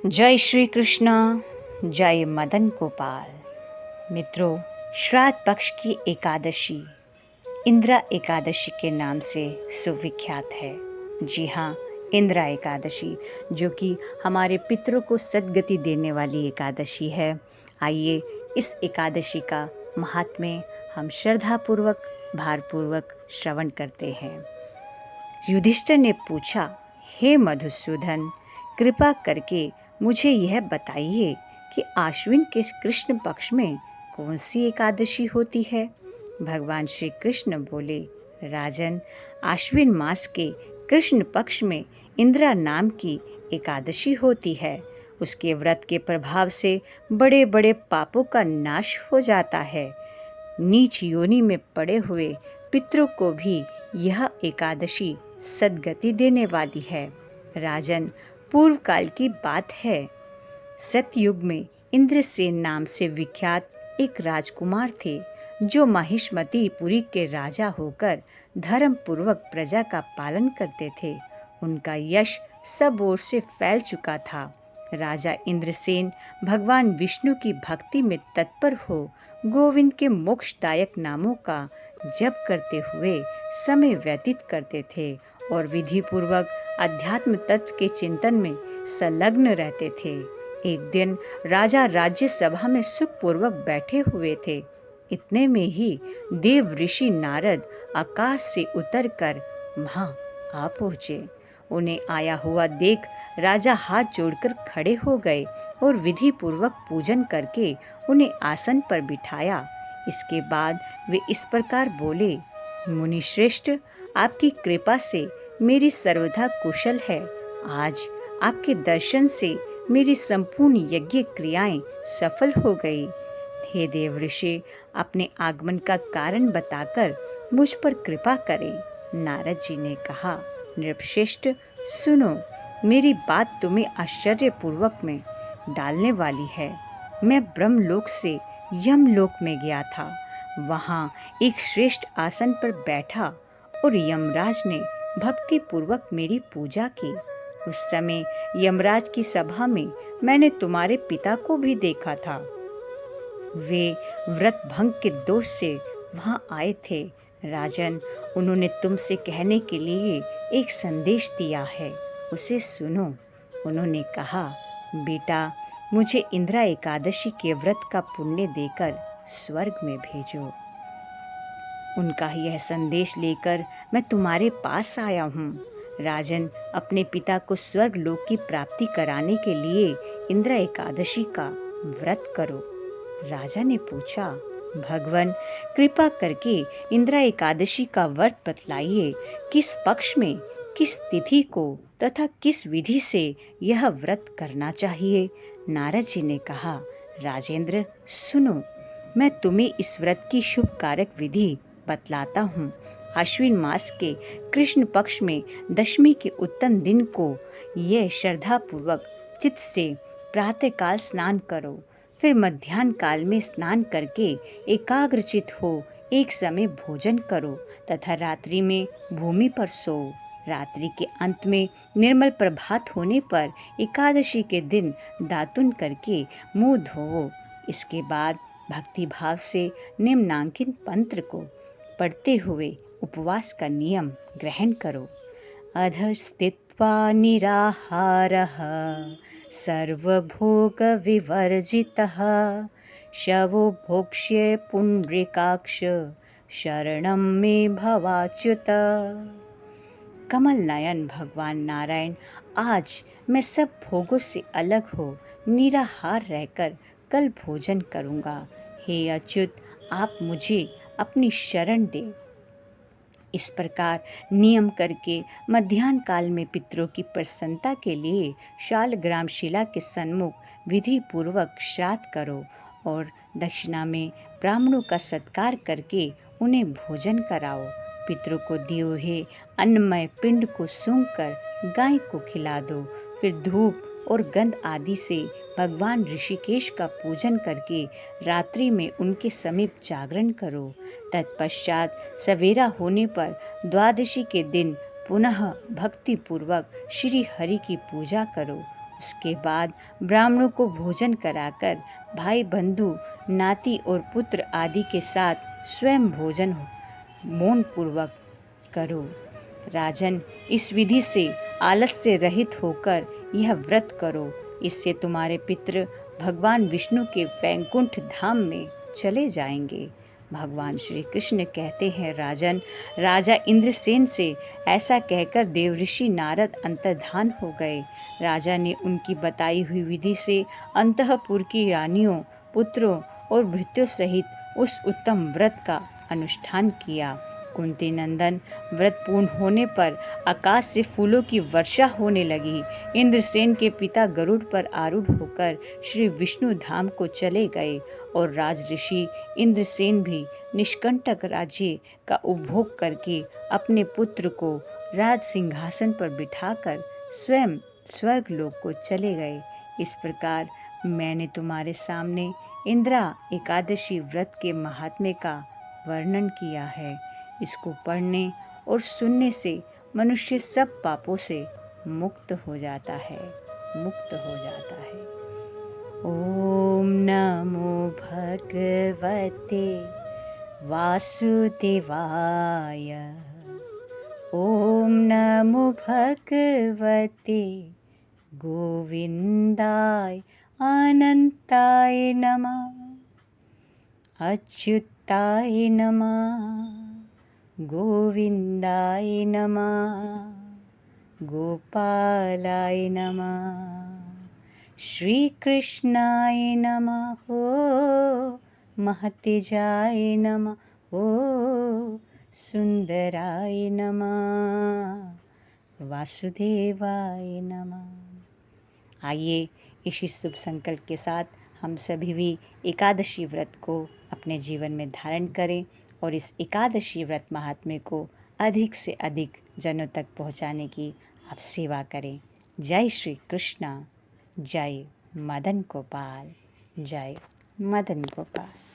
जय श्री कृष्ण, जय मदन गोपाल। मित्रों, श्राद्ध पक्ष की एकादशी इंद्रा एकादशी के नाम से सुविख्यात है। जी हाँ, इंद्रा एकादशी जो कि हमारे पितरों को सद्गति देने वाली एकादशी है। आइए इस एकादशी का महात्म्य हम श्रद्धापूर्वक भारपूर्वक श्रवण करते हैं। युधिष्ठिर ने पूछा, हे मधुसूदन, कृपा करके मुझे यह बताइए कि आश्विन के कृष्ण पक्ष में कौन सी एकादशी होती है। भगवान श्री कृष्ण बोले, राजन, आश्विन मास के कृष्ण पक्ष में इंद्रा नाम की एकादशी होती है। उसके व्रत के प्रभाव से बड़े बड़े पापों का नाश हो जाता है। नीच योनि में पड़े हुए पितरों को भी यह एकादशी सद्गति देने वाली है। राजन, पूर्व काल की बात है। सतयुग में इंद्रसेन नाम से विख्यात एक राजकुमार थे जो महिष्मतीपुरी के राजा होकर धर्म पूर्वक प्रजा का पालन करते थे। उनका यश सब ओर से फैल चुका था। राजा इंद्रसेन भगवान विष्णु की भक्ति में तत्पर हो गोविंद के मोक्षदायक नामों का जप करते हुए समय व्यतीत करते थे और विधि पूर्वक अध्यात्म तत्व के चिंतन में संलग्न रहते थे। एक दिन राजा राज्य सभा में सुखपूर्वक बैठे हुए थे। इतने में ही देव ऋषि नारद आकाश से उतरकर वहां आ पहुंचे। उन्हें आया हुआ देख राजा हाथ जोड़कर खड़े हो गए और विधि पूर्वक पूजन करके उन्हें आसन पर बिठाया। इसके बाद वे इस प्रकार बोले, मुनिश्रेष्ठ, आपकी कृपा से मेरी सर्वथा कुशल है। आज आपके दर्शन से मेरी संपूर्ण यज्ञ क्रियाएं सफल हो गई। हे देव ऋषि, अपने आगमन का कारण बताकर मुझ पर कृपा करें। नारद जी ने कहा, नृपश्रेष्ठ, सुनो, मेरी बात तुम्हें आश्चर्यपूर्वक में डालने वाली है। मैं ब्रह्मलोक से यमलोक में गया था। वहाँ एक श्रेष्ठ आसन पर बैठा और यमराज ने भक्ति पूर्वक मेरी पूजा की। उस समय यमराज की सभा में मैंने तुम्हारे पिता को भी देखा था। वे व्रत भंग के दोष से वहां आए थे। राजन, उन्होंने तुमसे कहने के लिए एक संदेश दिया है, उसे सुनो। उन्होंने कहा, बेटा, मुझे इंद्रा एकादशी के व्रत का पुण्य देकर स्वर्ग में भेजो। उनका यह संदेश लेकर मैं तुम्हारे पास आया हूँ। राजन, अपने पिता को स्वर्ग लोक की प्राप्ति कराने के लिए इंद्रा एकादशी का व्रत करो। राजा ने पूछा, भगवान, कृपा करके इंद्रा एकादशी का व्रत बतलाइए। किस पक्ष में, किस तिथि को तथा किस विधि से यह व्रत करना चाहिए। नारद जी ने कहा, राजेंद्र, सुनो, मैं तुम्हें इस व्रत की शुभ कारक विधि बतलाता हूँ। आश्विन मास के कृष्ण पक्ष में दशमी के उत्तम दिन को यह श्रद्धा पूर्वक चित्त से प्रातःकाल स्नान करो। फिर मध्याह्न काल में स्नान करके एकाग्रचित हो एक समय भोजन करो तथा रात्रि में भूमि पर सो। रात्रि के अंत में निर्मल प्रभात होने पर एकादशी के दिन दातुन करके मुंह धोवो। इसके बाद भक्ति भाव से निम्नांकित मंत्र को पढ़ते हुए उपवास का नियम ग्रहण करो। अधस्थित्वा निराहारः सर्वभोग विवर्जितः शवो भोक्ष्ये पुंडरीकाक्ष शरणं मे भवाच्युत। कमल नयन भगवान नारायण, आज मैं सब भोगों से अलग हो निराहार रहकर कल भोजन करूँगा। हे अच्युत, आप मुझे अपनी शरण दें। इस प्रकार नियम करके मध्याह्न काल में पितरों की प्रसन्नता के लिए शालग्राम शिला के सन्मुख विधि पूर्वक श्राद्ध करो और दक्षिणा में ब्राह्मणों का सत्कार करके उन्हें भोजन कराओ। पितरों को दिए हुए अन्नमय पिंड को सूंघकर गाय को खिला दो। फिर धूप और गंध आदि से भगवान ऋषिकेश का पूजन करके रात्रि में उनके समीप जागरण करो। तत्पश्चात सवेरा होने पर द्वादशी के दिन पुनः भक्ति पूर्वक श्री हरि की पूजा करो उसके बाद ब्राह्मणों को भोजन कराकर भाई बंधु नाती और पुत्र आदि के साथ स्वयं भोजन मौन पूर्वक करो। राजन, इस विधि से आलस्य रहित होकर यह व्रत करो। इससे तुम्हारे पितृ भगवान विष्णु के वैकुंठ धाम में चले जाएंगे। भगवान श्री कृष्ण कहते हैं, राजन, राजा इंद्रसेन से ऐसा कहकर देवऋषि नारद अंतर्धान हो गए। राजा ने उनकी बताई हुई विधि से अंतःपुर की रानियों, पुत्रों और भृत्यों सहित उस उत्तम व्रत का अनुष्ठान किया। कुंती नंदन, व्रत पूर्ण होने पर आकाश से फूलों की वर्षा होने लगी। इंद्रसेन के पिता गरुड़ पर आरूढ़ होकर श्री विष्णु धाम को चले गए और राजऋषि इंद्रसेन भी निष्कंटक राज्य का उपभोग करके अपने पुत्र को राज सिंहासन पर बिठाकर स्वयं स्वर्ग लोक को चले गए। इस प्रकार मैंने तुम्हारे सामने इंदिरा एकादशी व्रत के महात्म्य का वर्णन किया है। इसको पढ़ने और सुनने से मनुष्य सब पापों से मुक्त हो जाता है। ओम नमो भगवते वासुदेवाय। ओम नमो भगवते गोविंदाय अनंताय नमः। अच्युताय नमः। गोविंदाय नमः। गोपालाय नमः। श्री कृष्णाय नमः। महतेजाय नमः। सुंदराय नमः। वासुदेवाय नमः। आइए इसी शुभ संकल्प के साथ हम सभी भी एकादशी व्रत को अपने जीवन में धारण करें और इस एकादशी व्रत महात्म्य को अधिक से अधिक जनों तक पहुंचाने की आप सेवा करें। जय श्री कृष्णा। जय मदन गोपाल। जय मदन गोपाल।